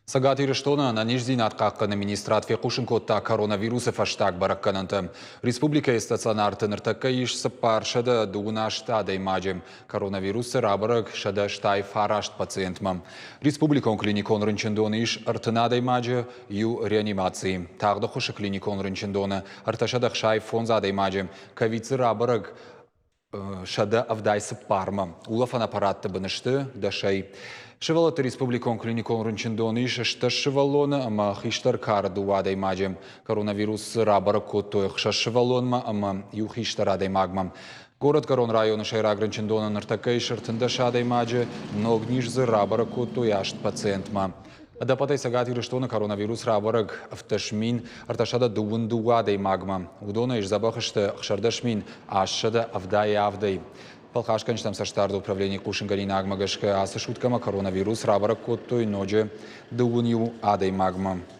Сагат Ириштона на Нижзинат қаққаны министратве қушынкотта коронавирусы фаштаг бараққананты. Республика стационартын ыртаққа еш сыппар шады дуғына штады имаджем. Коронавирусы рабырық шады штай фарашт пациентмам. Республикон клиникон рынчындоны иш ыртынада имаджы ю реанимации. Тағды құшы клиникон рынчындоны ырташадық шай фонзада имаджем. Ковицы рабырық шады авдай сыппармам. Улафан аппаратты бынышты дашай. Шевалаты республикон клиникон рынчындоны иш шты шевалоны, ама хиштар кар дуада имаджем. Коронавирус рабырық коттой хша шевалонма, ама ю хиштар адай магмам. Город Корон районы шайраг рынчындоны ныртака иш ыртында шада имаджы, но гнижзы рабырық коттой ашт пациентма. Адапатай Сагат Ириштона коронавирус рабырық автошмин арташада дуын дуада имагма. Удона иш забахышты хшардашмин ашшада авдай авдай. Палхашканчтам саштарды управление Кушингарина Агмагашка, а со шуткама коронавирус рабырық коттой ноджи дуын ю адай магма.